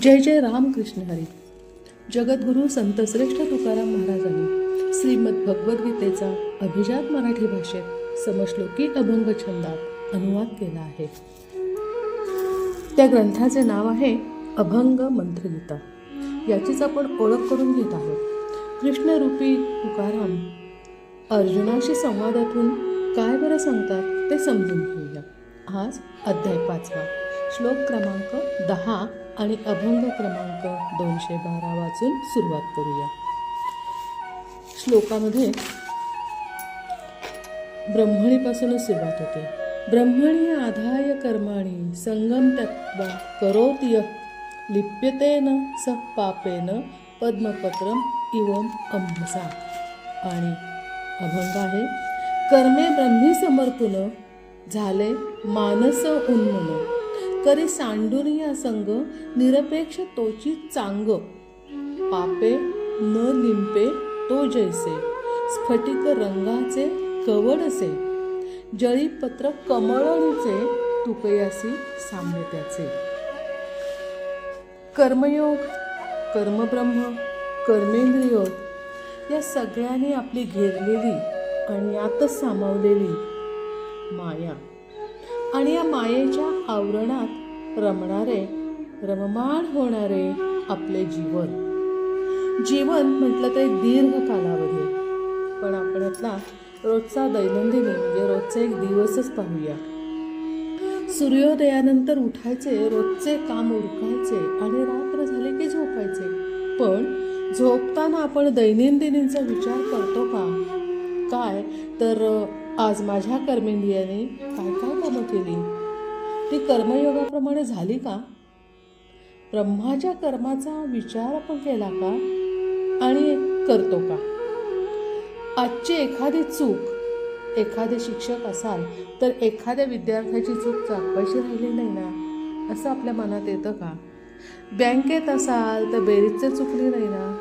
जय जय रामकृष्ण हरी. जगद्गुरू संतश्रेष्ठ तुकाराम महाराजांनी श्रीमद भगवद्गीतेचा अभिजात मराठी भाषेत समश्लोकी अभंग छंदात अनुवाद केला आहे. त्या ग्रंथाचे नाव आहे अभंग मंत्रगीता. याचीच आपण ओळख करून घेत आहोत. कृष्णरूपी तुकाराम अर्जुनाशी संवादातून काय बरं सांगतात ते समजून घेऊया. आज अध्याय 5 श्लोक क्रमांक 10 आणि अभंग क्रमांक 212 वाचून सुरुवात करूया. श्लोकामध्ये ब्रह्मणीपासूनच सुरुवात होते. ब्रह्मणी आधाय कर्माणि संगम त्यक्त्वा करोति यः लिप्यतेन स पापेन पद्मपत्रम इवम अंभसा. आणि अभंग आहे. कर्मे ब्रह्मी समर्पून झाले मानस उन्मन करी सांडूनिया संग निरपेक्ष तोची चांग पापे न लिंपे तो जैसे स्फटिक रंगाचे कवडसे जळी पत्र कमळणीचे तुकयासी साम्य त्याचे. कर्मयोग, कर्मब्रह्म, कर्मेंद्रियोग या सगळ्यांनी आपली घेरलेली आणि यातच सामावलेली माया आणि या मायेच्या आवरणात रमणारे, रममाण होणारे आपले जीवन म्हटलं तर दीर्घ कालावधी. पण आपण यातला रोजचा दैनंदिनी म्हणजे रोजचा एक दिवसच पाहूया. सूर्योदयानंतर उठायचे, रोजचे काम उरकायचे आणि रात्र झाले की झोपायचे. पण झोपताना आपण दैनंदिनींचा विचार करतो का? काय तर आज माझ्या कर्मेंद्रियाने काय काय कामं केली, ती कर्मयोगाप्रमाणे झाली का? ब्रह्माच्या कर्माचा विचार आपण केला का आणि करतो का? आजची एखादी चूक, एखादे शिक्षक असाल तर एखाद्या विद्यार्थ्याची चूक चाकवायची राहिली नाही ना, असं आपल्या मनात येतं का? बँकेत असाल तर बेरीजच चुकली नाही ना,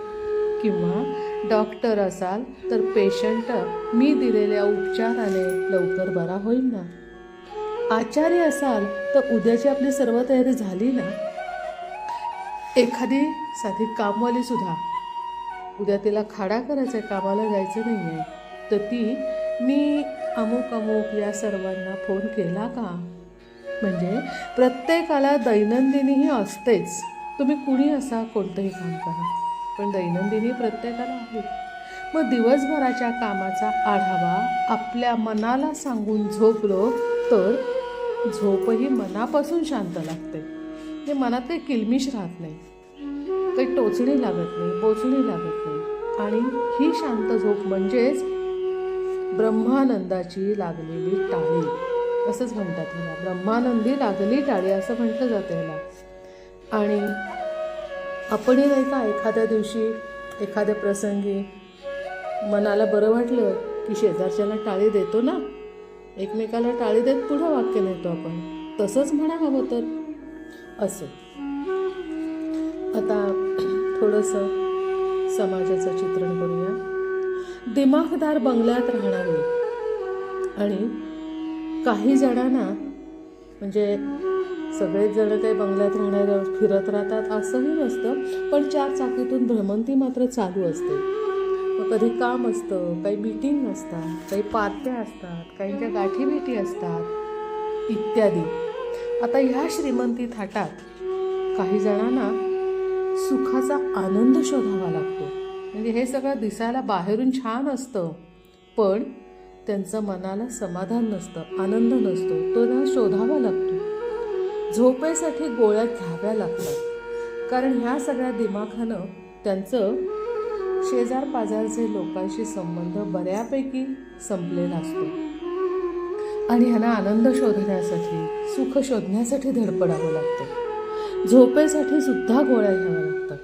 किंवा डॉक्टर असाल तर पेशंट मी दिलेल्या उपचाराने लवकर बरा होईल ना. आचार्य असाल तर उद्याची आपली सर्व तयारी झाली ना. एखादी साधी कामवाली सुद्धा उद्या तिला खाडा करायचा आहे, कामाला जायचं नाही आहे, तर ती मी अमुक या सर्वांना फोन केला का? म्हणजे प्रत्येकाला दैनंदिनीही असतेच. तुम्ही कुणी असा, कोणतंही काम करा, पण दैनंदिनी प्रत्येकाला आहे. मग दिवसभराच्या कामाचा आढावा आपल्या मनाला सांगून झोपलो तर झोपही मनापासून शांत लागते. हे मनात काही किलमिश राहत नाही, काही टोचणी लागत नाही, बोचणी लागत नाही. आणि ही शांत झोप म्हणजेच ब्रह्मानंदाची लागलेली टाळी असंच म्हणतात ह्याला. ब्रह्मानंदी लागली टाळी असं म्हटलं जातं ह्याला. आणि आपणही नाही का एखाद्या दिवशी, एखाद्या प्रसंगी मनाला बरं वाटलं की शेजारच्याला टाळी देतो ना, एकमेकाला टाळी देत पुढं वाक्य नेतो आपण. तसंच म्हणा हवं तर असं. आता थोडंसं समाजाचं चित्रण करूया. दिमाखदार बंगल्यात राहणारे आणि काही जणांना, म्हणजे सगळेच जण काही बंगल्यात राहणारे फिरत राहतात असंही नसतं, पण 4 चाकीतून भ्रमंती मात्र चालू असते. मग कधी काम असतं, काही मीटिंग असतात, काही पार्ट्या असतात, काहींच्या गाठीभेटी असतात इत्यादी. आता ह्या श्रीमंती थाटात काही जणांना सुखाचा आनंद शोधावा लागतो. म्हणजे हे सगळं दिसायला बाहेरून छान असतं, पण त्यांचं मनाला समाधान नसतं, आनंद नसतो, तो ना शोधावा लागतो. झोपेसाठी गोळ्या घ्याव्या लागतात, कारण ह्या सगळ्या दिमाखानं त्यांचं शेजार पाजारचे लोकांशी संबंध बऱ्यापैकी संपलेला असतो आणि ह्यांना आनंद शोधण्यासाठी, सुख शोधण्यासाठी धडपडावं लागतं. झोपेसाठी सुद्धा गोळ्या घ्याव्या लागतात.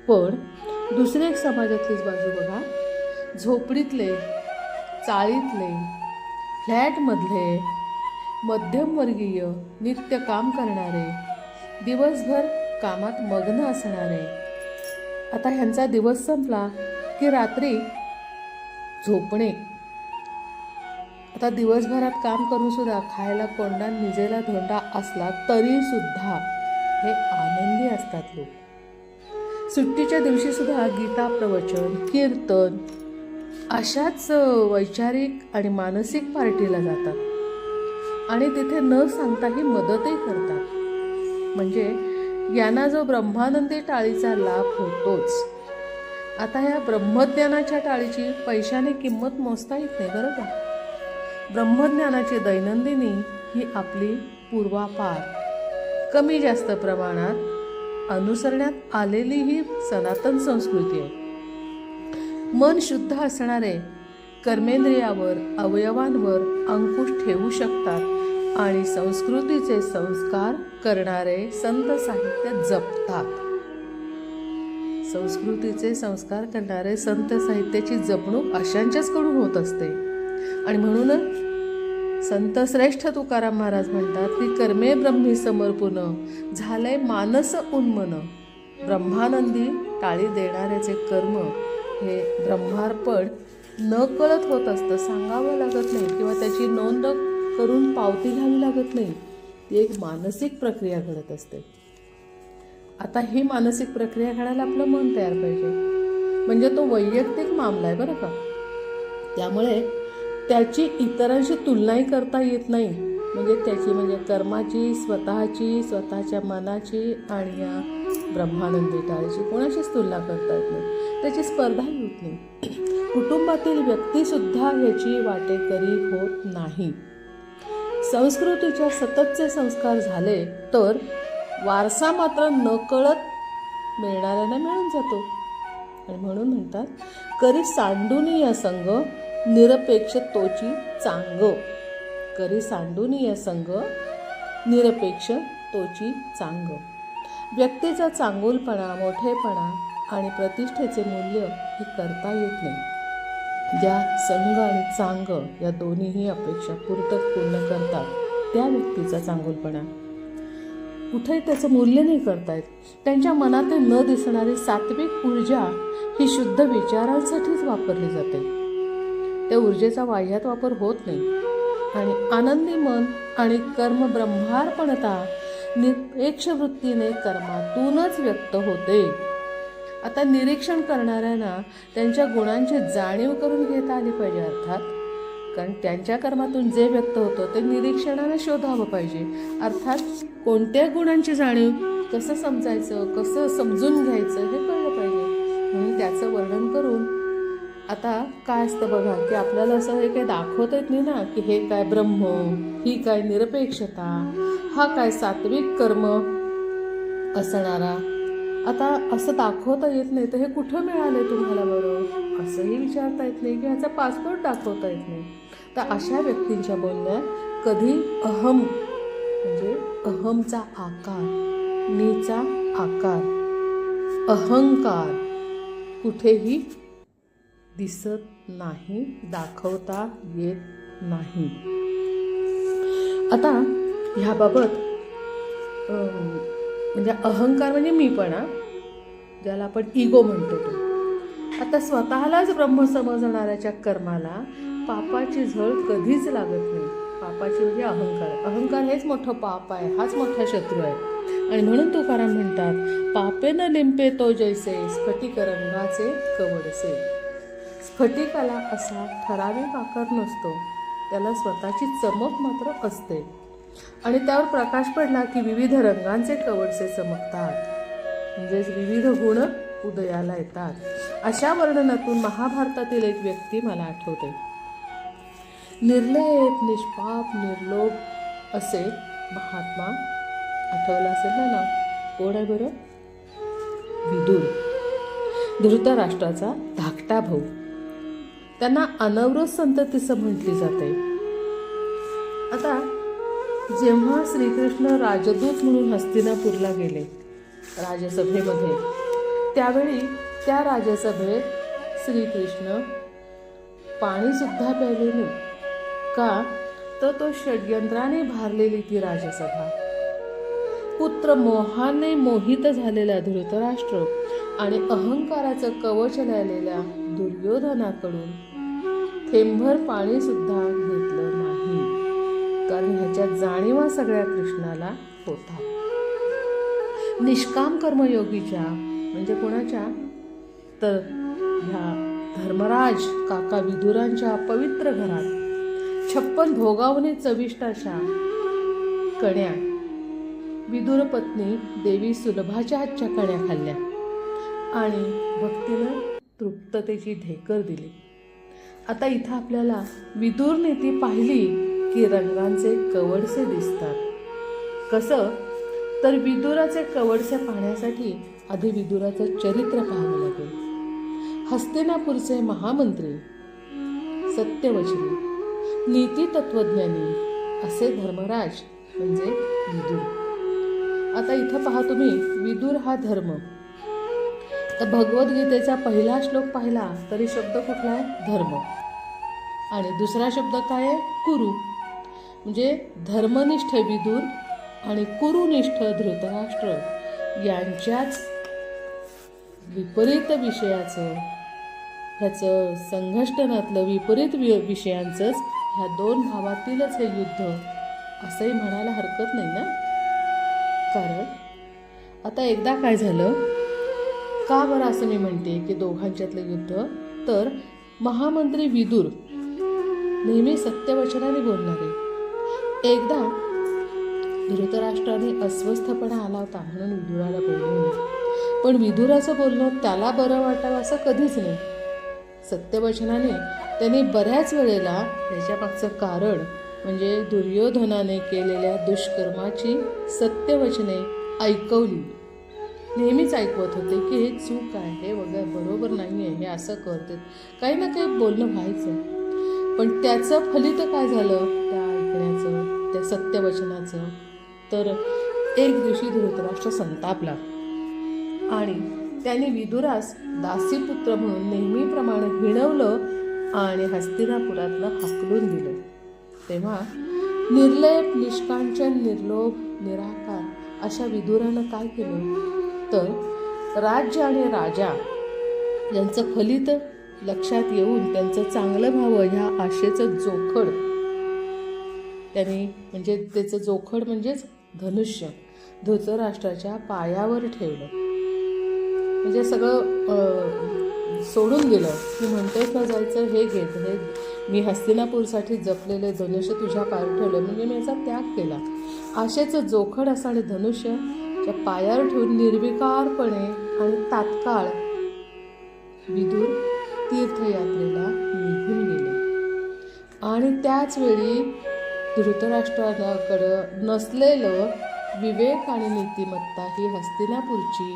पण दुसरी एक समाजातलीच बाजू बघा. झोपडीतले, चाळीतले, फ्लॅटमधले, मध्यमवर्गीय, नित्य काम करणारे, दिवसभर कामात मग्न असणारे. आता ह्यांचा दिवस संपला की रात्री झोपणे. आता दिवसभरात काम करून सुद्धा खायला कोंडा, निजेला धोंडा असला तरी सुद्धा हे आनंदी असतात लोक. सुट्टीच्या दिवशी सुद्धा गीता प्रवचन, कीर्तन अशाच वैचारिक आणि मानसिक पार्टीला जातात आणि तिथे न सांगताही मदतही करतात. म्हणजे यांना जो ब्रह्मानंदी टाळीचा लाभ होतोच. आता या ब्रह्मज्ञानाच्या टाळीची पैशाने किंमत मोजता येत नाही बरं का. ब्रह्मज्ञानाची दैनंदिनी ही आपली पूर्वापार कमी जास्त प्रमाणात अनुसरण्यात आलेली ही सनातन संस्कृती आहे. मन शुद्ध असणारे कर्मेंद्रियावर, अवयवांवर अंकुश ठेवू शकतात आणि संस्कृतीचे संस्कार करणारे संत साहित्य जपतात. संस्कृतीचे संस्कार करणारे संत साहित्याची जपणूक अशांच्याच कडून होत असते. आणि म्हणून संत श्रेष्ठ तुकाराम महाराज म्हणतात की कर्मे ब्रह्मी समर्पून झालंय मानस उन्मन. ब्रह्मानंदी टाळी देणाऱ्याचे कर्म हे ब्रह्मार्पण न कळत होत असतं. सांगावं लागत नाही किंवा त्याची नोंद करून पावती घ्यावी लागत नाही. ती एक मानसिक प्रक्रिया घडत असते. आता ही मानसिक प्रक्रिया घडायला आपलं मन तयार पाहिजे. म्हणजे तो वैयक्तिक मामला आहे बरं का. त्यामुळे त्याची इतरांशी तुलनाही करता येत नाही. म्हणजे कर्माची, स्वतःच्या मनाची आणि या ब्रह्मानंदी टाळीची कोणाशीच तुलना करता येत नाही. त्याची स्पर्धाही होत नाही. कुटुंबातील व्यक्तीसुद्धा याची वाटेकरी होत नाही. संस्कृतीच्या सततचे संस्कार झाले तर वारसा मात्र नकळत मिळणाऱ्यांना मिळून जातो. आणि म्हणून म्हणतात करी सांडूनी या संग निरपेक्ष तोची चांग. करी सांडूनी या संग निरपेक्ष तोची चांग. व्यक्तीचा चांगुलपणा, मोठेपणा आणि प्रतिष्ठेचे मूल्य हे करता येत नाही. ज्या संग आणि चांग या दोन्हीही अपेक्षा पूर्ण करतात त्या व्यक्तीचा चांगुलपणा कुठेही त्याचं मूल्य नाही करता येत. त्यांच्या मनात न दिसणारी सात्विक ऊर्जा ही शुद्ध विचारांसाठीच वापरली जाते. त्या ऊर्जेचा वाह्यात वापर होत नाही. आणि आनंदी मन आणि कर्म ब्रह्मार्पणता निरपेक्ष वृत्तीने कर्मातूनच व्यक्त होते. आता निरीक्षण करणाऱ्यांना त्यांच्या गुणांची जाणीव करून घेता आली पाहिजे. अर्थात कारण त्यांच्या कर्मातून जे व्यक्त होतं ते निरीक्षणाने शोधावं पाहिजे. अर्थात कोणत्या गुणांची जाणीव, कसं समजायचं, कसं समजून घ्यायचं हे कळलं पाहिजे. म्हणून त्याचं वर्णन करून आता काय असतं बघा की आपल्याला असं हे काही दाखवता येत नाही ना की हे काय ब्रह्म, ही काय निरपेक्षता, हा काय सात्विक कर्म असणारा. आता असं दाखवता येत नाही तर हे कुठं मिळाले तुम्हाला बरं असंही विचारता येत नाही की ह्याचा पासपोर्ट दाखवता येत नाही. तर अशा व्यक्तींच्या बोलण्यात कधी अहम म्हणजे अहमचा आकार, मीचा आकार, अहंकार कुठेही दिसत नाही, दाखवता येत नाही. आता ह्याबाबत म्हणजे अहंकार म्हणजे मीपणा, ज्याला आपण इगो म्हणतो तो. आता स्वतःलाच ब्रह्म समजणाऱ्याच्या कर्माला पापाची झळ कधीच लागत नाही. पापाची म्हणजे अहंकार. अहंकार हेच मोठं पाप आहे, हाच मोठा शत्रू आहे. आणि म्हणून तुकाराम म्हणतात पापे न लिंपे तो जैसे स्फटिक रंगाचे कवडसे. स्फटिकाला असा ठराविक आकार नसतो, त्याला स्वतःची चमक मात्र असते. आणि त्यावर प्रकाश पडला की विविध रंगांचे कवडसे चमकतात, म्हणजेच विविध गुण उदयाला येतात. अशा वर्णनातून महाभारतातील एक व्यक्ती मला आठवते. निर्लेप, निष्पाप, निर्लोभ असे महात्मा. आठवलं असेल ना नाव? कोण आहे बरं? विदुर, धृतराष्ट्राचा धाकटा भाऊ. त्यांना अनवरत संततीचं म्हटली जाते. आता जेव्हा श्रीकृष्ण राजदूत म्हणून हस्तिनापूरला गेले राजसभेमध्ये, त्यावेळी त्या राजसभेत श्रीकृष्ण पाणीसुद्धा प्यायले नाही. का तर तो षड्यंत्राने भारलेली ती राजसभा. पुत्र मोहाने मोहित झालेला धृतराष्ट्र आणि अहंकाराचं कवच लायलेल्या दुर्योधनाकडून थेंबभर पाणी सुद्धा घेतलं नाही, कारण ह्याच्या जाणीवा सगळ्या कृष्णाला होता. निष्काम कर्मयोगीच्या म्हणजे कोणाच्या, तर ह्या धर्मराज काका विदुरांच्या पवित्र घरात 56 भोगावने चविष्ट अशा कण्या विदुर पत्नी देवी सुलभाच्या हातच्या कण्या खाल्ल्या आणि भक्तीनं तृप्ततेची ढेकर दिली. आता इथं आपल्याला विदुर नीती पाहिली की रंगांचे कवडसे दिसतात. कसं, तर विदुराचे कवडसे पाहण्यासाठी आधी विदुराचं चरित्र पाहावं लागेल. हस्तिनापूरचे महामंत्री, सत्यवचनी, नीती तत्वज्ञानी असे धर्मराज म्हणजे विदुर. आता इथं पहा तुम्ही, विदुर हा धर्म. तर भगवद्गीतेचा पहिला श्लोक पाहिला तरी शब्द कुठला आहे, धर्म. आणि दुसरा शब्द काय आहे, कुरु. म्हणजे धर्मनिष्ठ विदुर आणि कुरुनिष्ठ धृतराष्ट्र यांच्याच विपरीत विषयाचं, ह्याचं संघर्षणातलं विपरीत विषयांचंच ह्या दोन भावातीलच हे युद्ध असंही म्हणायला हरकत नाही ना. कारण आता एकदा काय झालं, का बरं असं मी म्हणते की दोघांच्यातलं युद्ध, तर महामंत्री विदुर नेहमी सत्यवचनाने बोलणारे. एकदा धृतराष्ट्राने अस्वस्थपणा आला होता म्हणून विदुराला बोलवलं, पण विदुराचं बोलणं त्याला बरं वाटावं असं कधीच नाही. सत्यवचनाने त्यांनी बऱ्याच वेळेला याच्या मागचं कारण म्हणजे दुर्योधनाने केलेल्या दुष्कर्माची सत्यवचने ऐकवली. नेहमीच ऐकवत होते की हे चूक आहे, हे वगैरे बरोबर नाही आहे, हे असं करते, काही ना काही बोलणं व्हायचं. पण त्याचं फलित काय झालं त्या ऐकण्याचं, त्या सत्यवचनाचं, तर एक दिवशी धृतराष्ट्र संतापला आणि त्याने विदुरास दासीपुत्र म्हणून नेहमीप्रमाणे हिणवलं आणि हस्तिनापुरातनं हाकलून दिलं. तेव्हा निर्लेप, निष्कांचन, निर्लोभ, निराकार अशा विदुरानं काय केलं, तर राज्य आणि राजा यांचं फलित लक्षात येऊन त्यांचं चांगलं व्हावं ह्या आशेचं जोखड त्यांनी, म्हणजे त्याचं जोखड म्हणजेच धनुष्य धृतराष्ट्राच्या पायावर ठेवलं. म्हणजे सगळं सोडून दिलं की म्हणतेच ना जायचं, हे घेत, हे मी हस्तिनापूरसाठी जपलेले धनुष्य तुझ्या पायावर ठेवलं, म्हणजे मी याचा त्याग केला. आशेचं जोखड असं आणि धनुष्यच्या पायावर ठेवून निर्विकारपणे आणि तात्काळ विदुर तीर्थयात्रेला निघून गेले. आणि त्याच वेळी धृतराष्ट्राकडं नसलेलं विवेक आणि नीतिमत्ता ही हस्तिनापूरची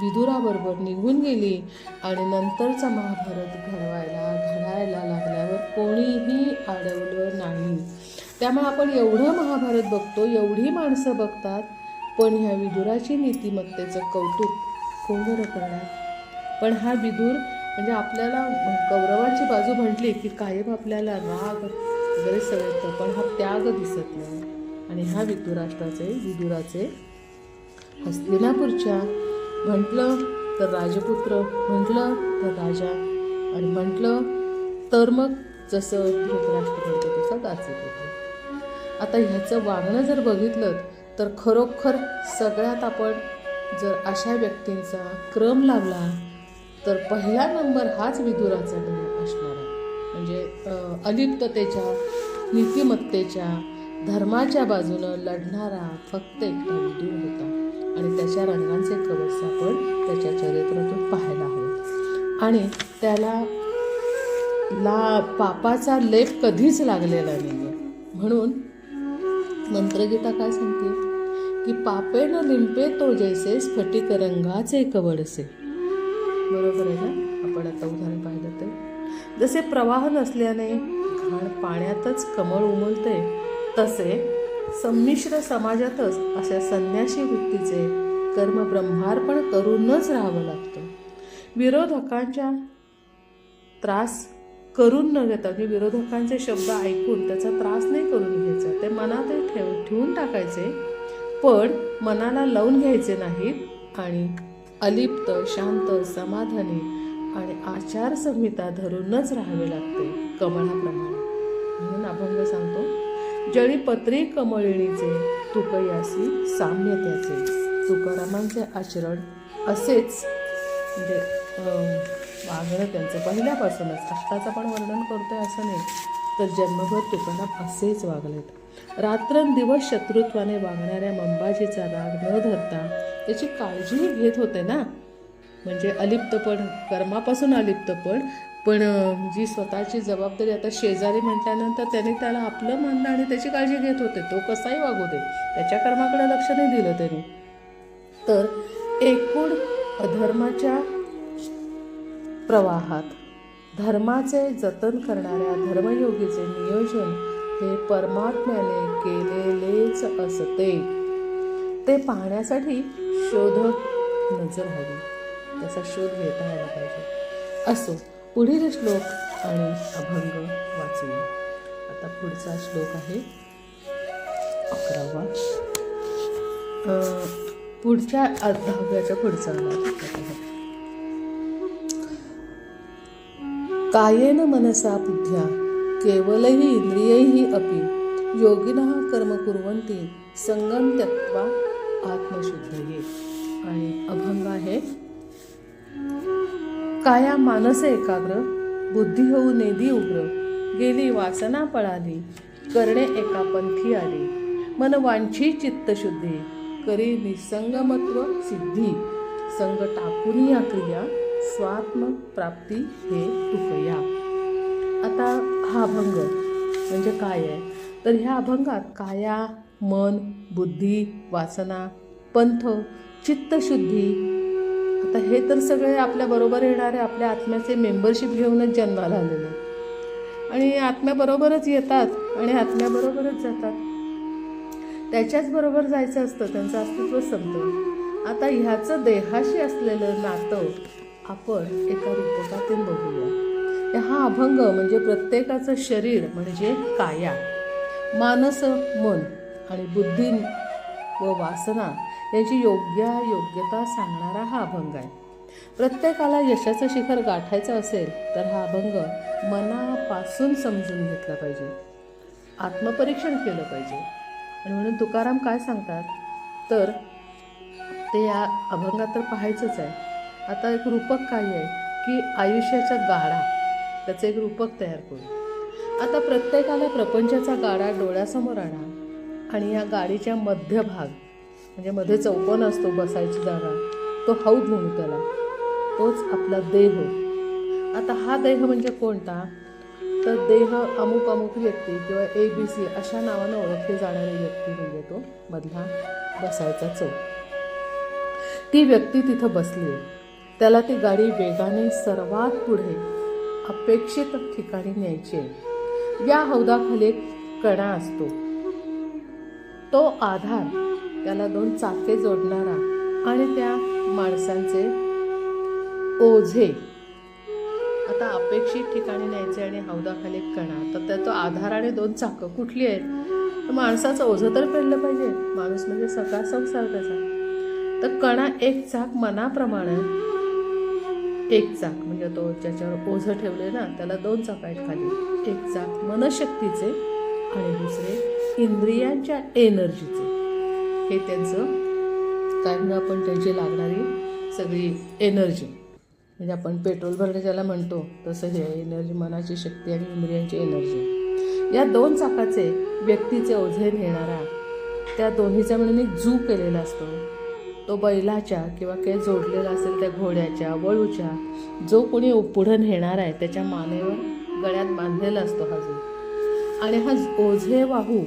विदुराबरोबर निघून गेली आणि नंतरचा महाभारत घडायला लागल्यावर कोणीही अडवलं नाही. त्यामुळे आपण एवढं महाभारत बघतो, एवढी माणसं बघतात, पण ह्या विदुराची नीतिमत्तेचं कौतुक कोण बरं करणार. पण हा विदुर म्हणजे आपल्याला कौरवांची बाजू म्हटली की कायम आपल्याला राग वगैरे सगळं, पण हा त्याग दिसत नाही. आणि ह्या विदुराचे हस्तिनापूरच्या म्हटलं तर राजपुत्र, म्हटलं तर राजा, आणि म्हटलं तर मग जसं धृतराष्ट्र म्हणतो तसं दासीपुत्र. आता ह्याचं वागणं जर बघितलं तर खरोखर सगळ्यात आपण जर अशा व्यक्तींचा क्रम लावला तर पहिला नंबर हाच विदुराचा असणार आहे. म्हणजे अलिप्ततेच्या, नीतिमत्तेच्या, धर्माच्या बाजूनं लढणारा फक्त एकटा विदुर होता. आणि त्याच्या रंगांचे कवडसे आपण त्याच्या चरित्रातून पाहायला हवं. आणि त्याला पापाचा लेप कधीच लागलेला नाही. म्हणून मंत्रगीता काय सांगते की पापे न लिंपे तो जैसे स्फटिक रंगाचे कवडसे. बरोबर आहे ना. आपण आता उदाहरण पाहिलं तर जसे प्रवाह नसल्याने घाण पाण्यातच कमळ उमलते, तसे संमिश्र समाजातच अशा संन्यासी वृत्तीचे कर्म ब्रह्मार्पण करूनच राहावं लागतं. विरोधकांच्या त्रास करून न घेता, म्हणजे विरोधकांचे शब्द ऐकून त्याचा त्रास नाही करून घ्यायचा, ते मनात ठेवून टाकायचे, पण मनाला लावून घ्यायचे नाहीत. आणि अलिप्त, शांत, समाधानी आणि आचारसंहिता धरूनच राहावे लागते कमळाप्रमाणे. म्हणून अभंग सांगतो, जळी पत्री कमळिणीचे तुकयासी साम्य त्याचे. तुकारामांचे आचरण असेच म्हणजे वागणं त्यांचं पहिल्यापासूनच, अष्टाचं पण वर्णन करतोय असं नाही, तर जन्मभर तुकाराम असेच वागलेत. रात्रंदिवस शत्रुत्वाने वागणाऱ्या मंबाजीचा राग न धरता त्याची काळजीही घेत होते ना. म्हणजे अलिप्तपण, कर्मापासून अलिप्तपण, पण जी स्वतःची जबाबदारी, आता शेजारी म्हटल्यानंतर त्याने त्याला आपलं मानलं आणि त्याची काळजी घेत होते. तो कसाही वागू दे, त्याच्या कर्माकडे लक्ष नाही दिलं त्याने. तर एकूण अधर्माच्या प्रवाहात धर्माचे जतन करणाऱ्या धर्मयोगीचे नियोजन हे परमात्म्याने केलेलेच असते. ते पाहण्यासाठी शोधक नजर हवी, त्याचा शोध घेता आला पाहिजे. असो, पुढील श्लोक आणि अभंग वाचूया. आता पुढचा श्लोक आहे 11वा. पुढच्या 10व्याच्या पुढचा कायेन मनसा बुद्ध्या केवलही इंद्रियैहि अपि योगिनः कर्म कुर्वन्ति संगम त्यक्त्वा आत्मशुद्धये. आणि अभंग आहे काया मानस एकाग्र बुद्धी होऊ नेदी उग्र गेली वासना पळाली करणे एका पंथी आली मन वांछी चित्तशुद्धी करी निसंगमत्व सिद्धी संग टाकून या क्रिया स्वात्म प्राप्ती हे तुकया. आता हा अभंग म्हणजे काय आहे, तर ह्या अभंगात काया, मन, बुद्धी, वासना, पंथ, चित्तशुद्धी, आता हे तर सगळे आपल्या बरोबर येणारे आपल्या आत्म्याचे मेंबरशिप घेऊनच जन्माला आलेले आणि आत्म्याबरोबरच येतात आणि आत्म्याबरोबरच जातात. त्याच्याच बरोबर जायचं असतं, त्यांचं अस्तित्व संपतं. आता ह्याचं देहाशी असलेलं नातं आपण एका रूपकातून बघूया. हा अभंग म्हणजे प्रत्येकाचं शरीर म्हणजे काया, मानस मन आणि बुद्धी व वासना याची योग्यता सांगणारा हा अभंग आहे. प्रत्येकाला यशाचं शिखर गाठायचं असेल तर हा अभंग मनापासून समजून घेतला पाहिजे, आत्मपरीक्षण केलं पाहिजे. आणि म्हणून तुकाराम काय सांगतात, तर ते या अभंगात तर पाहायचंच आहे. आता एक रूपक काय आहे की आयुष्याचा गाडा, त्याचं एक रूपक तयार करू. आता प्रत्येकाला प्रपंचाचा गाडा डोळ्यासमोर आणा आणि या गाडीच्या मध्यभाग म्हणजे मध्ये चौकोन असतो बसायची जागा, तो हौद म्हणू त्याला, तोच आपला देह. आता हा देह म्हणजे कोणता, तर देह अमुक अमुक व्यक्ती किंवा ABC अशा नावानं ओळखली जाणारी व्यक्ती म्हणजे तो मधला बसायचा चौक. ती व्यक्ती तिथं बसली आहे, त्याला ती गाडी वेगाने सर्वात पुढे अपेक्षित ठिकाणी न्यायची आहे. या हौदाखाली एक कणा असतो, तो आधार, त्याला 2 चाके जोडणारा आणि त्या माणसांचे ओझे. आता अपेक्षित ठिकाणी न्यायचे आणि हौदाखाली एक कणा, तर त्याचा आधार आणि 2 चाकं कुठली आहेत, तर माणसाचं ओझं तर पेललं पाहिजे, माणूस म्हणजे सगळा संसार त्याचा. तर कणा एक चाक मनाप्रमाणे, एक चाक म्हणजे तो ज्याच्यावर ओझं ठेवले ना त्याला 2 चाक आहेत खाली, एक चाक मनशक्तीचे आणि दुसरे इंद्रियांच्या एनर्जीचे. हे त्यांचं काय म्हणून आपण त्यांची लागणारी सगळी एनर्जी, म्हणजे आपण पेट्रोल भरणे ज्याला म्हणतो तसं हे एनर्जी, मनाची शक्ती आणि इंद्रियांची एनर्जी. या 2 चाकाचे व्यक्तीचे ओझे नेणारा, त्या दोन्हीचा म्हणून एक जू केलेला असतो, तो बैलाच्या किंवा काही जोडलेला असेल त्या घोड्याच्या वळूच्या, जो कोणी पुढं नेणार आहे त्याच्या मानेवर गळ्यात बांधलेला असतो हा जू. आणि हा ओझे वाहू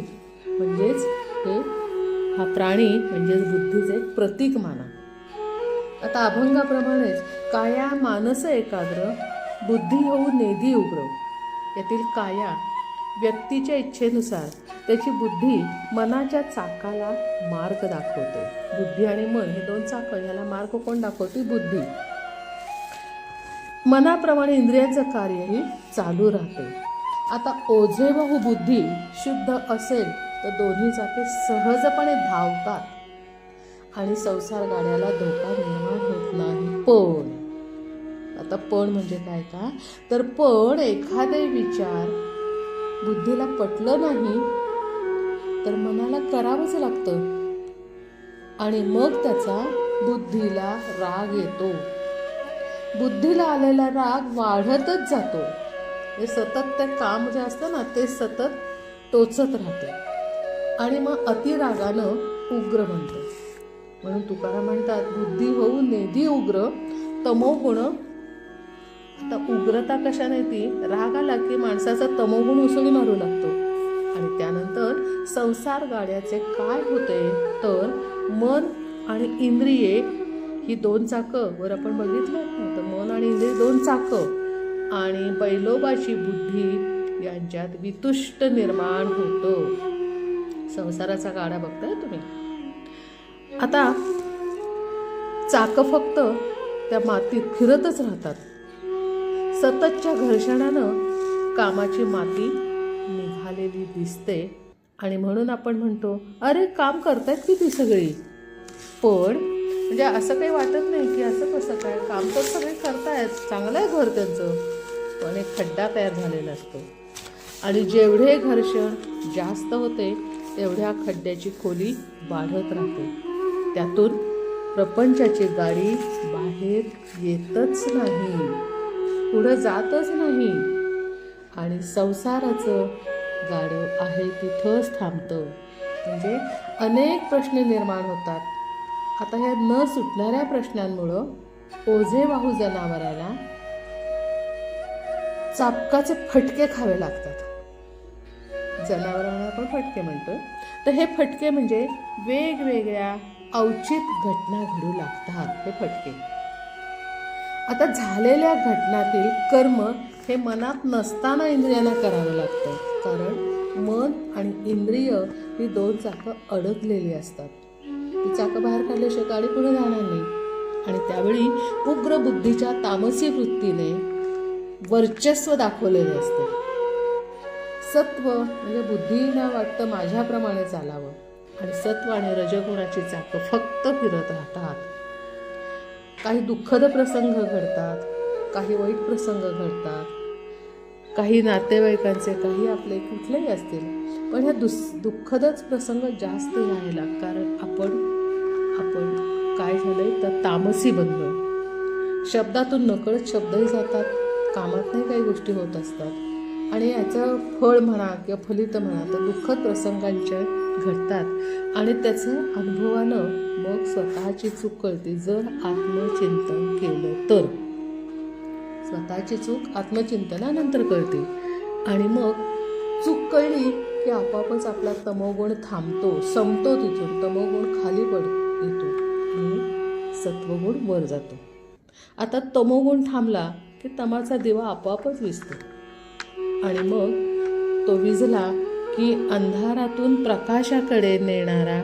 म्हणजेच हे हा प्राणी म्हणजेच बुद्धीचे एक प्रतीक माना. आता अभंगाप्रमाणेच काया मानस एकाग्र बुद्धी होऊ नेदी उग्र. यातील काया व्यक्तीच्या इच्छेनुसार त्याची बुद्धी मनाच्या चाकाला मार्ग दाखवते. बुद्धी आणि मन हे 2 चाकं, याला मार्ग कोण दाखवते, बुद्धी. मनाप्रमाणे इंद्रियांचं कार्यही चालू राहते. आता ओझे व बुद्धी शुद्ध असेल तर दोन्ही चाके सहजपणे धावतात आणि संसार गाड्याला धोका निर्माण होत नाही. पण आता पण म्हणजे काय का, तर पण एखादे विचार बुद्धीला पटलं नाही तर मनाला करावंच लागतं आणि मग त्याचा बुद्धीला राग येतो. बुद्धीला आलेला राग वाढतच जातो. हे सतत ते काम जे असतं ना ते सतत टोचत राहते आणि मग अतिरागानं उग्र बनतं. म्हणून तुकाराम म्हणतात, बुद्धी होऊ नेदी उग्र तमोगुण. आता उग्रता कशाने ती, राग आला की माणसाचा तमोगुण उसळी मारू लागतो. आणि त्यानंतर संसार गाड्याचे काय होते तर मन आणि इंद्रिये ही दोन चाकं वर आपण बघितलं ना, तर मन आणि इंद्रिय दोन चाकं आणि बैलोबाची बुद्धी यांच्यात वितुष्ट निर्माण होतं. संसाराचा गाडा बघताय तुम्ही. आता चाकं फक्त त्या मातीत फिरतच राहतात. सततच्या घर्षणानं कामाची माती निघालेली दिसते आणि म्हणून आपण म्हणतो, अरे काम करतायत की ती सगळी. पण म्हणजे असं काही वाटत नाही की असं कसं काय, काम तर सगळे करतायत, चांगलं आहे घर त्यांचं, पण एक खड्डा तयार झालेला असतो. आणि जेवढे घर्षण जास्त होते तेवढ्या खड्ड्याची खोली वाढत राहते. त्यातून प्रपंचाची गाडी बाहेर येतच नाही, पुढं जातच नाही आणि संसाराचं गाडव आहे तिथंच थांबतं. म्हणजे अनेक प्रश्न निर्माण होतात. आता ह्या न सुटणाऱ्या प्रश्नांमुळं ओझे वाहू जनावराला चापकाचे फटके खावे लागतात. जनावरांना आपण फटके म्हणतो. तर हे फटके म्हणजे वेगवेगळ्या अवचित घटना घडू लागतात हे फटके. आता झालेल्या घटनातील कर्म हे मनात नसताना इंद्रियांना करावं लागतं, कारण मन आणि इंद्रिय ही दोन चाकं अडकलेली असतात. ती चाकं बाहेर काढल्याशिवाय गाडी पुढे जाणार नाही. आणि त्यावेळी उग्र बुद्धीच्या तामसी वृत्तीने वर्चस्व दाखवलेले असते. सत्व म्हणजे बुद्धीला वाटतं माझ्याप्रमाणे चालावं आणि सत्व आणि रजगुणाची चाकं फक्त फिरत राहतात. काही दुःखद प्रसंग घडतात, काही वाईट प्रसंग घडतात, काही नातेवाईकांचे, काही आपले कुठलेही असतील, पण ह्या दुःखदच प्रसंग जास्त यायला कारण आपण काय झालंय तर तामसी बनलोय. शब्दातून नकळत शब्दही जातात, कामातही काही गोष्टी होत असतात आणि याचं फळ म्हणा किंवा फलित म्हणा तर दुःखद प्रसंगांचे घडतात आणि त्याचं अनुभवानं मग स्वतःची चूक कळते. जर आत्मचिंतन केलं तर स्वतःची चूक आत्मचिंतनानंतर कळते आणि मग चूक कळली की आपोआपच आपला तमोगुण थांबतो, संपतो, तिथून तमोगुण खाली येतो आणि सत्वगुण वर जातो. आता तमोगुण थांबला की तमाचा दिवा आपोआपच विझतो आणि मग तो विझला की अंधारातून प्रकाशाकडे नेणारा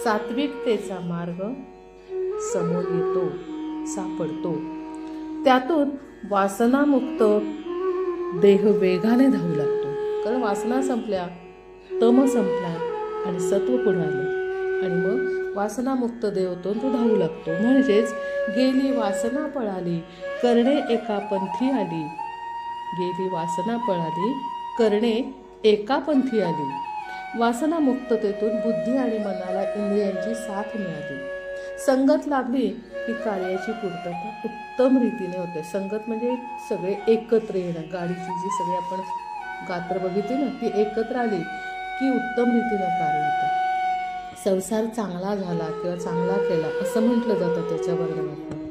सात्विकतेचा मार्ग समोर येतो, सापडतो. त्यातून वासनामुक्त देह वेगाने धावू लागतो, कारण वासना संपल्या, तम संपला आणि सत्व पुढे आलं आणि मग वासनामुक्त देह होतो, तो धावू लागतो. म्हणजेच गेली वासना पळाली, करणे एका पंथी आली. गेली वासना पळाली, करणे एका पंथी आली. वासनामुक्ततेतून बुद्धी आणि मनाला इंद्रियांची साथ मिळाली. संगत लाभली की कार्याची पूर्तता उत्तम रीतीने होते. संगत म्हणजे सगळे एकत्र येणं, गाडीची जी सगळी आपण गात्र बघितली ना ती एकत्र आली की उत्तम रीतीनं कार्य होतं. संसार चांगला झाला किंवा चांगला केला असं म्हटलं जातं त्याच्या वर्णनातून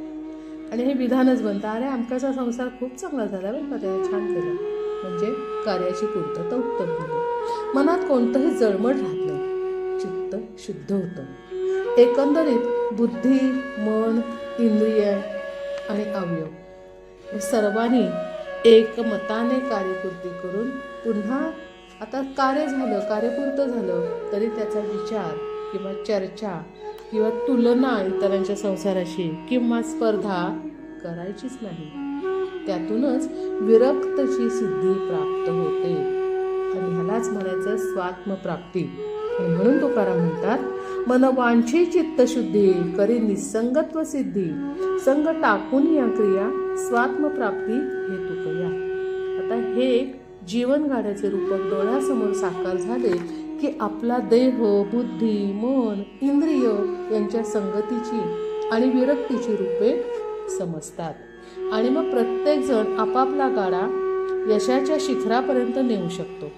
आणि हे विधानच बनतं, अरे आमकाचा संसार खूप चांगला झाला बरं का, त्याने छान केलं, म्हणजे कार्याची पूर्तता उत्तम झाली. मनात कोणतंही जळमट राहत नाही, चित्त शुद्ध होतं. एकंदरीत बुद्धी, मन, इंद्रिय आणि अवयव सर्वांनी एकमताने कार्यपूर्ती करून पुन्हा आता कार्य झालं, कार्यपूर्त झालं तरी त्याचा विचार किंवा चर्चा किंवा तुलना इतरांच्या संसाराशी किंवा स्पर्धा करायचीच नाही. त्यातूनच विरक्तची सिद्धी प्राप्त होते आणि ह्यालाच म्हणायचं स्वात्मप्राप्ती. आणि म्हणून तुकाराम म्हणतात, मन वांछी चित्तशुद्धी करी निसंगत्व सिद्धी, संग टाकून या क्रिया स्वात्मप्राप्ती हेतुकया. आता हे जीवन गाड्याचे रूपक डोळ्यासमोर साकार झाले की आपला देह, बुद्धी, मन, इंद्रिय यांच्या संगतीची आणि विरक्तीची रूपे समजतात. आणि मग प्रत्येकजण आपापला गाडा यशाच्या शिखरापर्यंत नेऊ शकतो.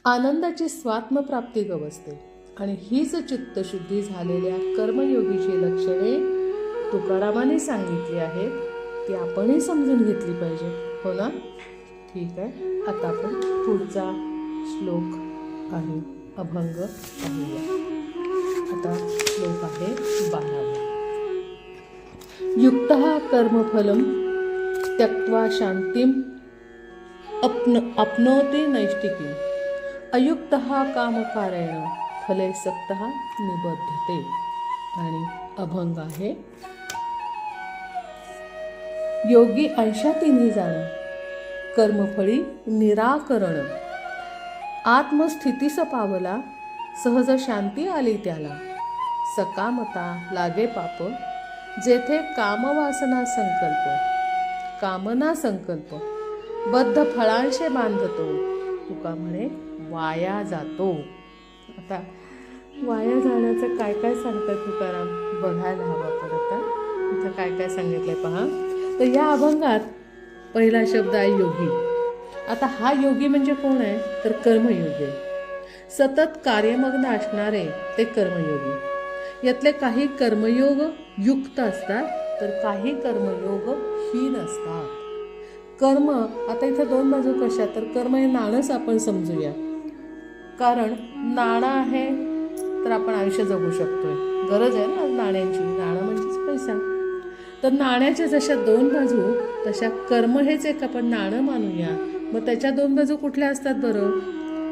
आनंदाची स्वात्मप्राप्ती गवसते. आणि हीच चित्तशुद्धी झालेल्या कर्मयोगीची लक्षणे तुकारामाने सांगितली आहेत, ती आपणही समजून घेतली पाहिजे. हो ना? ठीक आहे, आता आपण पुढचा श्लोक आहे अभंग पाहूया. आता श्लोक आहे 12. युक्तः कर्मफलम त्यक्त्वा शांतिम अपनोति नैष्टिकीम अयुक्तः कामकारेण फले सक्तः निबद्धते. आणि अभंग आहे योगी अंशातीने जाणं कर्मफळी निराकरण आत्मस्थितीस पावला सहज शांती आली त्याला सकामता लागे पाप जेथे कामना संकल्प बद्ध फळांशे बांधतो तुका म्हणे वाया जातो. आता वाया जाण्याचं काय काय सांगतात तुकाराम बघायला हवा. परत इथं काय काय सांगितलंय पहा. तर या अभंगात पहिला शब्द आहे योगी. आता हा योगी म्हणजे कोण आहे तर कर्मयोगी. सतत कार्यमग्न असणारे ते कर्मयोगी. यातले काही कर्मयोग युक्त असतात तर काही कर्मयोग हीन असतात. कर्म आता इथे दोन बाजू कशा तर कर्म हे नाणंच आपण समजूया. कारण नाणं आहे तर आपण आयुष्य जगू शकतोय. गरज आहे ना नाण्यांची. नाणं म्हणजेच पैसा. तर नाण्याच्या जशा दोन बाजू तशा कर्म हेच एक आपण नाणं मानूया. मग त्याच्या दोन बाजू कुठल्या असतात बरं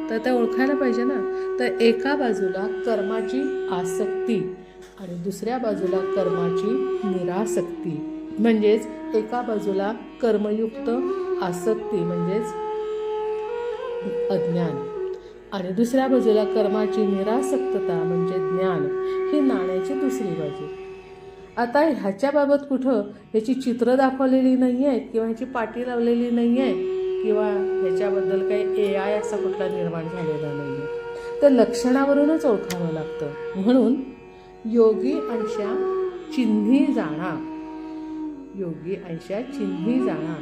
तर त्या ओळखायला पाहिजे ना. तर एका बाजूला कर्माची आसक्ती आणि दुसऱ्या बाजूला कर्माची निरासक्ती. म्हणजेच एका बाजूला कर्मयुक्त आसक्ती म्हणजेच अज्ञान आणि दुसऱ्या बाजूला कर्माची निरासक्तता म्हणजे ज्ञान. ही नाण्याची दुसरी बाजू. आता ह्याच्याबाबत कुठं ह्याची चित्र दाखवलेली नाही आहेत किंवा ह्याची पाटी लावलेली नाही आहे किंवा ह्याच्याबद्दल काही AI असा कुठला निर्माण झालेला नाही आहे. तर लक्षणावरूनच ओळखावं लागतं. म्हणून योगी अंशा चिन्ही जाणा. योगी अंशा चिन्ही जाणा.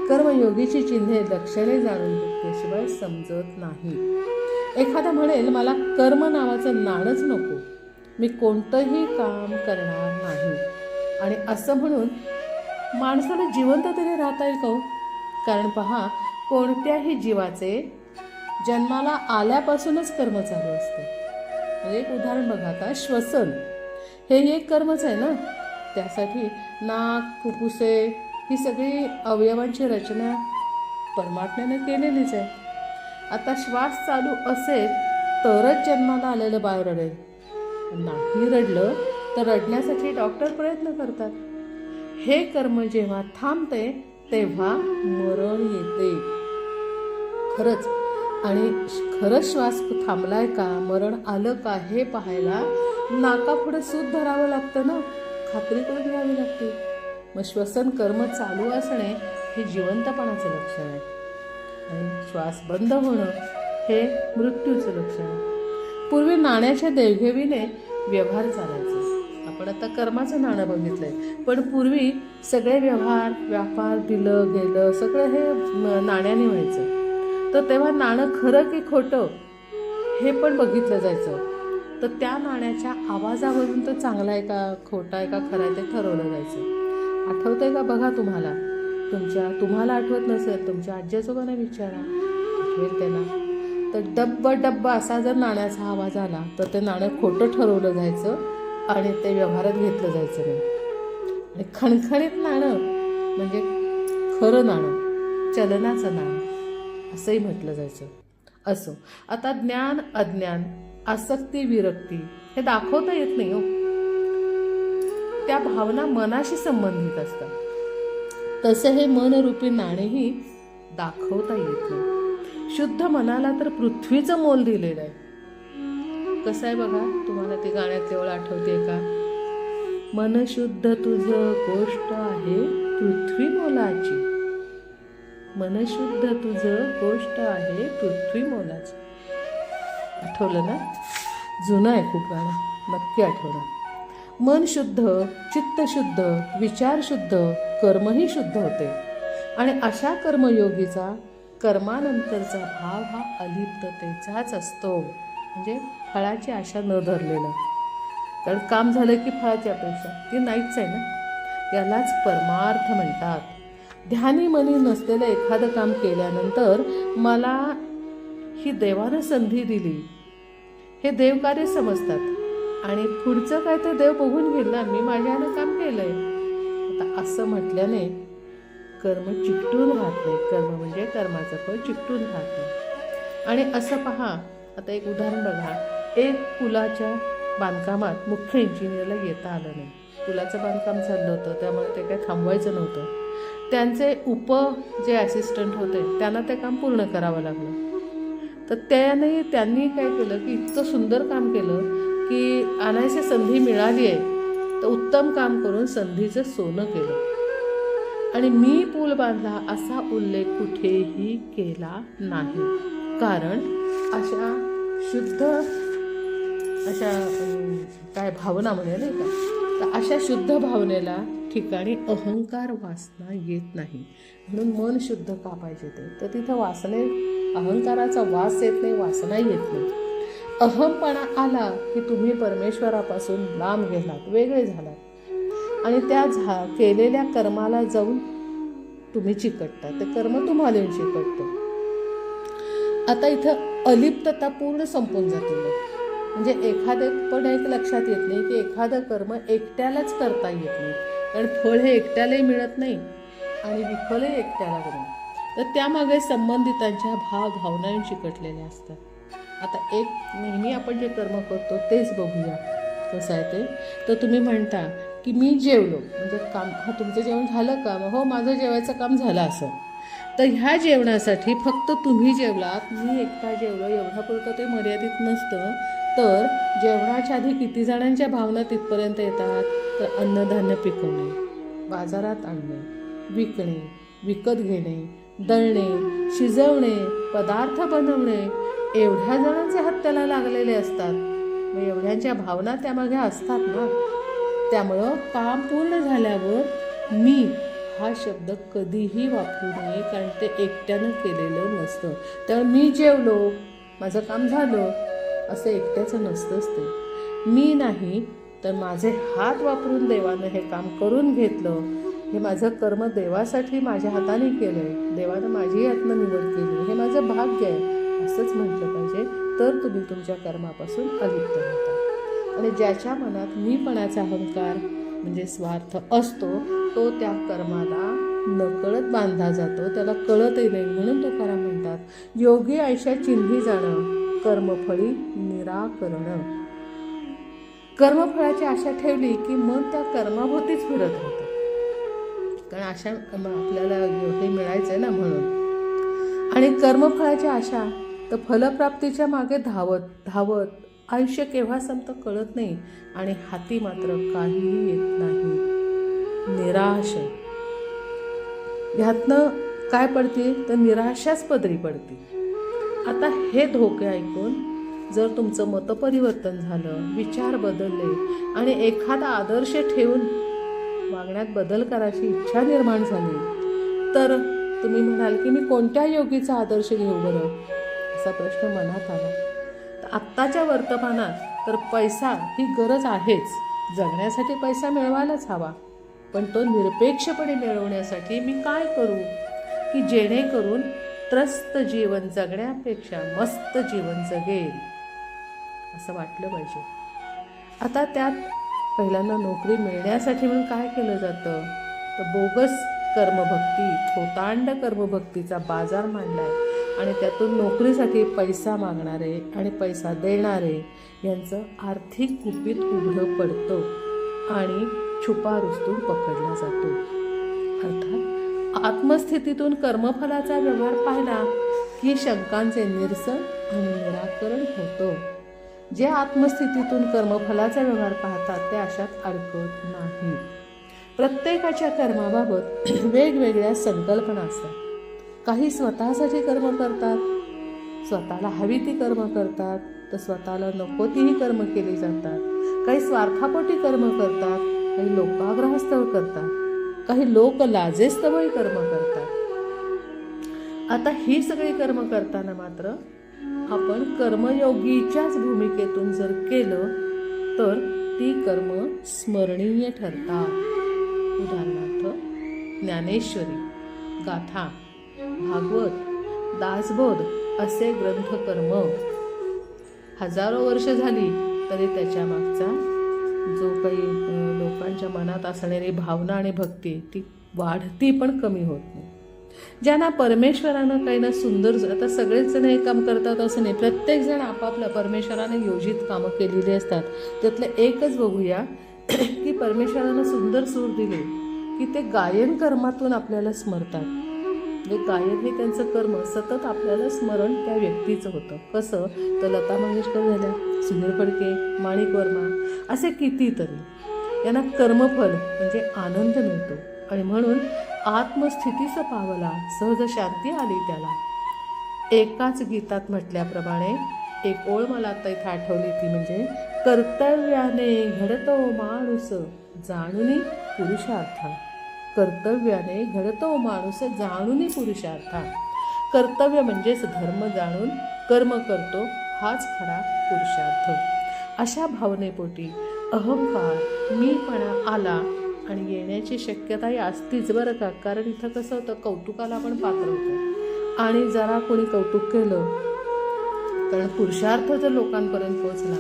कर्मयोगीची चिन्हे लक्षणे जाणून घेतल्याशिवाय समजत नाही. एखादा म्हणेल मला कर्म नावाचं नाणंच नको, मी कोणतंही काम करणार नाही. आणि असं म्हणून माणसाला जिवंत तरी राहता येईल का? कारण पहा कोणत्याही जीवाचे जन्माला आल्यापासूनच कर्म चालू असतं. म्हणजे एक उदाहरण बघा. आता श्वसन हे एक कर्मच आहे ना. त्यासाठी नाक फुफ्फुसे ही सगळी अवयवांची रचना परमात्म्याने केलेलीच आहे. आता श्वास चालू असेल तरच जन्माला आलेलं बाळ रडेल. नाही रडलं तर रडण्यासाठी डॉक्टर प्रयत्न करतात. हे कर्म जेव्हा थांबते तेव्हा मरण येते. खरंच आणि खरंच श्वास थांबलाय का मरण आलं का हे पाहायला नाकापुढे सूत धरावं लागतं ना. खात्री करून घ्यावी लागते. मग श्वसन कर्म चालू असणे हे जिवंतपणाचं लक्षण आहे आणि श्वास बंद होणं हे मृत्यूचं लक्षण आहे. पूर्वी नाण्याच्या देवघेवीने व्यवहार चालायचे. आपण आता कर्माचं नाणं बघितलंय. पण पूर्वी सगळे व्यवहार व्यापार दिलं गेलं सगळं हे नाण्याने व्हायचं. तर तेव्हा नाणं खरं की खोटं हे पण बघितलं जायचं. तर त्या नाण्याच्या आवाजावरून तर चांगला आहे का खोटा आहे का खरा आहे ते ठरवलं जायचं. आठवतंय का बघा तुम्हाला. तुम्हाला आठवत नसेल तुमच्या आजी आजोबांना विचारा, आठवेल त्यांना. तर डब्ब असा जर नाण्याचा आवाज आला तर ते नाणं खोटं ठरवलं जायचं आणि ते व्यवहारात घेतलं जायचं नाही. आणि खणखणीत नाणं म्हणजे खरं नाणं, चलनाचं नाणं असंही म्हटलं जायचं. असो, आता ज्ञान अज्ञान आसक्ती विरक्ती हे दाखवता येत नाही हो. त्या भावना मनाशी संबंधित असतात. तसं हे मनरूपी नाणेही दाखवता येत नाही. शुद्ध मनाला तर पृथ्वीचं मोल दिलेलं आहे. कसं आहे बघा, तुम्हाला ती गाण्यात एवढं आठवते का? मन शुद्ध तुझं गोष्ट आहे पृथ्वी मोलाची. मन शुद्ध तुझं गोष्ट आहे पृथ्वी मोलाची. आठवलं ना? जुनं आहे खूप गाणं, नक्की आठवलं. मन शुद्ध, चित्त शुद्ध, विचार शुद्ध, कर्मही शुद्ध होते. आणि अशा कर्मयोगीचा कर्मानंतरचा भाव हा अलिप्ततेचाच असतो, म्हणजे फळाची आशा न धरलेला. कारण काम झालं की फळाची अपेक्षा ती नाहीच आहे ना. यालाच परमार्थ म्हणतात. ध्यानी मनी नसलेलं एखादं काम केल्यानंतर मला ही देवानं संधी दिली हे देवकार्य समजतात आणि पुढचं काय तर देव बघून घेईल ना, मी माझ्यानं काम केलंय. आता असं म्हटल्याने कर्म चिकटून राहत नाही. कर्म म्हणजे कर्माचं फळ चिकटून राहत नाही. आणि असं पहा, आता एक उदाहरण बघा. एक पुलाच्या बांधकामात मुख्य इंजिनियरला येता आलं नाही. पुलाचं बांधकाम चाललं होतं, त्यामुळे ते काय थांबवायचं नव्हतं. त्यांचे जे असिस्टंट होते त्यांना ते काम पूर्ण करावं लागलं. तर त्यांनी काय केलं की इतकं सुंदर काम केलं की आणायची संधी मिळाली आहे तर उत्तम काम करून संधीचं सोनं केलं. आणि मी पूल बांधला असा उल्लेख कुठेही केला नाही. कारण अशा शुद्ध काय भावना म्हणे नाही का, तर अशा शुद्ध भावनेला ठिकाणी अहंकार वासना येत नाही. म्हणून मन शुद्ध का पाहिजे तर तिथं अहंकाराचा वास येत नाही, वासना येत नाही. अहमपणा आला की तुम्ही परमेश्वरापासून लांब गेलात, वेगळे झालात आणि त्या केलेल्या कर्माला जाऊन तुम्ही चिकटता. ते कर्म तुम्हाला येऊन चिकटतं. आता इथं अलिप्तता पूर्ण संपून जाते. म्हणजे पण एक लक्षात येत नाही की एखादं कर्म एकट्यालाच करता येत नाही. कारण फळ हे एकट्यालाही मिळत नाही आणि विफलही एकट्याला मिळत. तर त्यामागे संबंधितांच्या भावना चिकटलेल्या असतात. आता नेहमी आपण जे कर्म करतो तेच बघूया कसं आहे ते. तर तुम्ही म्हणता की मी जेवलो, म्हणजे तुमचं जेवण झालं का? हो, माझं जेवायचं काम झालं असं. तर ह्या जेवणासाठी फक्त तुम्ही जेवलात, मी एकटा जेवलो एवढ्यापुरतं ते मर्यादित नसतं. तर जेवणाच्या आधी किती जणांच्या भावना तिथपर्यंत येतात? तर अन्नधान्य पिकवणे, बाजारात आणणे, विकणे, विकत घेणे, दळणे, शिजवणे, पदार्थ बनवणे, एवढ्या जणांचे हात त्याला लागलेले असतात. मग एवढ्यांच्या भावना त्यामागे असतात ना. त्यामुळं काम पूर्ण झाल्यावर मी हा शब्द कधीही वापरू नये, कारण ते एकट्यानं केलेलं नसतं. त्यामुळे मी जेवलो, माझं काम झालं असं एकट्याचं नसतंच ते. मी नाही तर माझे हात वापरून देवानं हे काम करून घेतलं. हे माझं कर्म देवासाठी माझ्या हाताने केलं आहे, देवानं माझी हातनं निवड केली, हे माझं भाग्य आहे असंच म्हटलं पाहिजे. तर तुम्ही तुमच्या कर्मापासून अलिप्त होता. आणि ज्याच्या मनात मीपणाचा अहंकार म्हणजे स्वार्थ असतो तो त्या कर्माला नकळत बांधला जातो, त्याला कळतही नाही. म्हणून तुकाराम म्हणतात, योगी आयशा चिन्ही जाणं, कर्मफळी निराकरण. कर्मफळाची आशा ठेवली की मन त्या कर्माभोवतीच फिरत राहतं. कारण आशा आपल्याला हे मिळायचं आहे ना म्हणून. आणि कर्मफळाची आशा तर फलप्राप्तीच्या मागे धावत आयुष्य केव्हा संपतं कळत नाही आणि हाती मात्र काहीही येत नाही. निराश ह्यातनं काय पडते तर निराशाच पदरी पडते. आता हे धोके ऐकून जर तुमचं मतपरिवर्तन झालं, विचार बदलले आणि एखादा आदर्श ठेवून वागण्यात बदल करायची इच्छा निर्माण झाली तर तुम्ही म्हणाल की मी कोणत्या योगीचा आदर्श घेऊ बरं, असा प्रश्न मनात आला. तर आत्ताच्या वर्तमानात तर पैसा ही गरज आहेच, जगण्यासाठी पैसा मिळवायलाच हवा. पण तो निरपेक्षपणे मिळवण्यासाठी मी काय करू की जेणेकरून त्रस्त जीवन जगण्यापेक्षा मस्त जीवन जगेल असं वाटलं पाहिजे. आता त्यात पहिल्यांदा नोकरी मिळण्यासाठी म्हणून काय केलं जातं तर बोगस कर्मभक्ती, थोतांड कर्मभक्तीचा बाजार मांडला आहे आणि त्यातून नोकरीसाठी पैसा मागणारे आणि पैसा देणारे यांचं आर्थिक कुपीत उघडं पडतं आणि छुपा रुस्तून पकडला जातो. अर्थात आत्मस्थितीतून कर्मफलाचा व्यवहार पाहिला की शंकांचे निरसन आणि निराकरण होतं. जे आत्मस्थितीतून कर्मफलाचा व्यवहार पाहतात ते अशात अडकत नाही. प्रत्येकाच्या कर्माबाबत वेगवेगळ्या संकल्पना असतात. काही स्वतःसाठी कर्म करतात, स्वतःला हवी ती कर्म करतात, तर स्वतःला नको तीही कर्म केली जातात. काही स्वार्थापोटी कर्म करतात, काही लोकाग्रहस्थळ करतात, काही लोक लाजेस्तवही कर्म करतात. आता ही सगळी कर्म करताना मात्र आपण कर्मयोगीच्याच भूमिकेतून जर केलं तर ती कर्म स्मरणीय ठरतात. उदाहरणार्थ ज्ञानेश्वरी, गाथा, भागवत, दासबोध असे ग्रंथकर्म हजारो वर्ष झाली तरी त्याच्या मागचा जो काही लोकांच्या मनात असणारी भावना आणि भक्ती ती वाढती पण कमी होत नाही. ज्यांना परमेश्वरानं काही ना सुंदर, आता सगळेच जण हे काम करतात असं नाही, प्रत्येक जण आपापल्या परमेश्वराने योजित कामं केलेली असतात. त्यातलं एकच बघूया की परमेश्वरानं सुंदर सूर दिले की ते गायन कर्मातून आपल्याला स्मरतात. म्हणजे गायन हे त्यांचं कर्म सतत आपल्याला स्मरण त्या व्यक्तीचं होतं. कसं तर लता मंगेशकर झाल्या, सुनील फडके, माणिक वर्मा असे कितीतरी यांना कर्मफल म्हणजे आनंद मिळतो आणि म्हणून आत्मस्थितीचं पावला, सहज शांती आली त्याला. एकाच गीतात म्हटल्याप्रमाणे एक ओळ मला आता इथं आठवली ती म्हणजे कर्तव्याने घडतो माणूस जाणूनी पुरुषार्था. कर्तव्याने घडतो माणूस जाणूनी पुरुषार्था. कर्तव्य म्हणजेच धर्म जाणून कर्म करतो हाच खरा पुरुषार्थ. अशा भावनेपोटी अहंकार, मीपणा आला आणि येण्याची शक्यताही असतीच बरं का. कारण इथं कसं होतं, कौतुकाला आपण पात्र होतो आणि जरा कोणी कौतुक केलं कारण पुरुषार्थ जर लोकांपर्यंत पोचला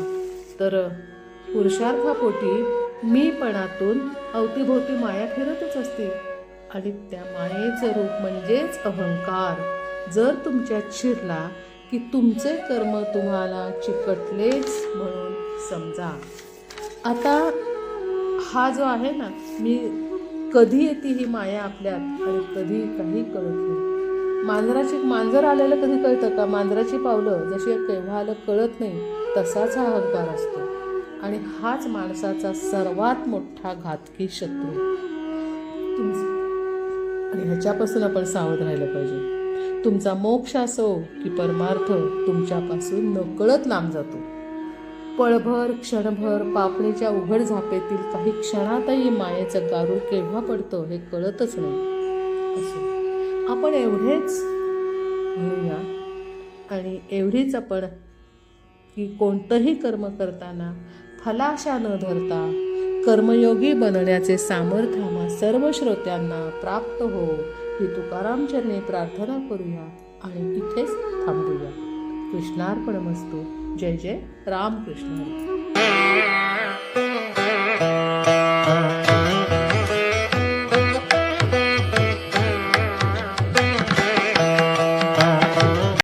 तर पुरुषार्थापोटी मीपणातून अवतीभोवती माया फिरतच असते आणि त्या मायेचं रूप म्हणजेच अहंकार जर तुमच्यात शिरला की तुमचे कर्म तुम्हाला चिकटलेच म्हणून समजा. आता हा जो आहे ना, मी कधी येते ही माया आपल्यात आणि कधी काही कळत नाही. मांजर आलेलं कधी कळतं का? मांजराची पावलं जशी केव्हा आलं कळत नाही, तसाच हा अहंकार असतो आणि हाच माणसाचा सर्वात मोठा घातकी शत्रू. आणि ह्याच्यापासून आपण सावध राहिलं पाहिजे. तुमचा मोक्ष असो की परमार्थ तुमच्यापासून नकळत लांब जातो. पळभर क्षणभर पापणीच्या उघड झापेतील काही क्षणातही मायेचं गारूड केव्हा पडतं हे कळतच नाही. असं आपण एवढेच म्हणूया आणि एवढीच आपण की कोणतंही कर्म करताना फलाशा न धरता कर्मयोगी बनण्याचे सामर्थ्य आम्हा सर्व श्रोत्यांना प्राप्त हो ही तुकाराम चरणी प्रार्थना करूया आणि इथेच थांबूया. कृष्णार्पणमस्तु. जय जय रामकृष्ण.